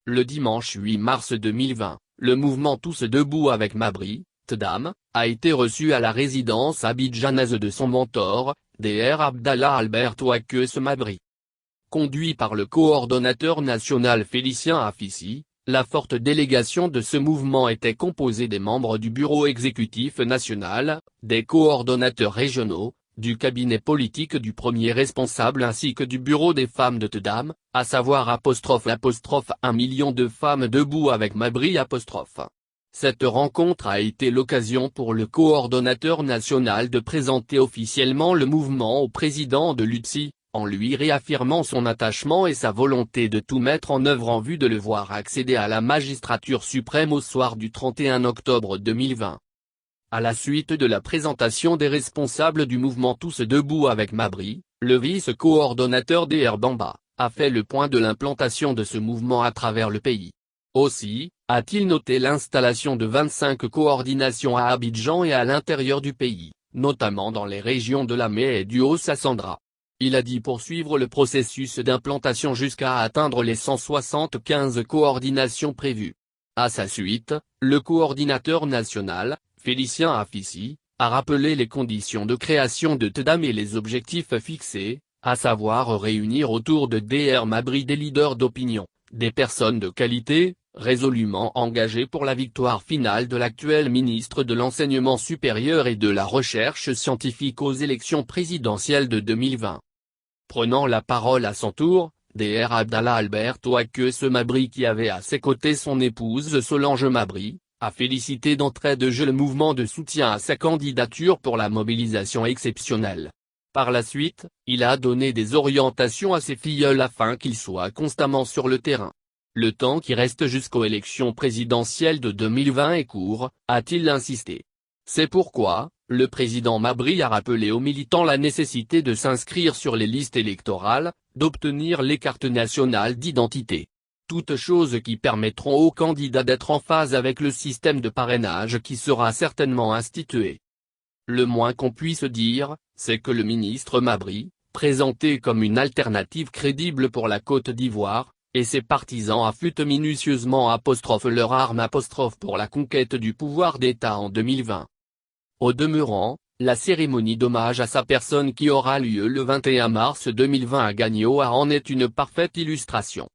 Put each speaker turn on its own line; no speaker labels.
Le dimanche 8 mars 2020, le mouvement Tous debout avec Mabry, Tdam, a été reçu à la résidence abidjanaise de son mentor, Dr Abdallah Albert Ouaques Mabry. Conduit par le coordonnateur national Félicien Afissi, la forte délégation de ce mouvement était composée des membres du bureau exécutif national, des coordonnateurs régionaux, du cabinet politique du premier responsable ainsi que du bureau des femmes de Tdam, à savoir '. 1 million de femmes debout avec Mabry '. Cette rencontre a été l'occasion pour le coordonnateur national de présenter officiellement le mouvement au président de l'UTSI, en lui réaffirmant son attachement et sa volonté de tout mettre en œuvre en vue de le voir accéder à la magistrature suprême au soir du 31 octobre 2020. À la suite de la présentation des responsables du mouvement Tous debout avec Mabry, le vice-coordonnateur Dr Bamba a fait le point de l'implantation de ce mouvement à travers le pays. Aussi, a-t-il noté l'installation de 25 coordinations à Abidjan et à l'intérieur du pays, notamment dans les régions de la Mée et du Haut-Sassandra. Il a dit poursuivre le processus d'implantation jusqu'à atteindre les 175 coordinations prévues. À sa suite, le coordinateur national, Félicien Afissi, a rappelé les conditions de création de Tdam et les objectifs fixés, à savoir réunir autour de Dr Mabry des leaders d'opinion, des personnes de qualité, résolument engagées pour la victoire finale de l'actuel ministre de l'Enseignement supérieur et de la Recherche scientifique aux élections présidentielles de 2020. Prenant la parole à son tour, Dr Abdallah Albert Ouaques Mabry, qui avait à ses côtés son épouse Solange Mabry, a félicité d'entrée de jeu le mouvement de soutien à sa candidature pour la mobilisation exceptionnelle. Par la suite, il a donné des orientations à ses filleuls afin qu'ils soient constamment sur le terrain. Le temps qui reste jusqu'aux élections présidentielles de 2020 est court, a-t-il insisté. C'est pourquoi, le président Mabry a rappelé aux militants la nécessité de s'inscrire sur les listes électorales, d'obtenir les cartes nationales d'identité. Toutes choses qui permettront aux candidats d'être en phase avec le système de parrainage qui sera certainement institué. Le moins qu'on puisse dire, c'est que le ministre Mabry, présenté comme une alternative crédible pour la Côte d'Ivoire, et ses partisans affûtent minutieusement leur arme pour la conquête du pouvoir d'État en 2020. Au demeurant, la cérémonie d'hommage à sa personne qui aura lieu le 21 mars 2020 à Gagnoa en est une parfaite illustration.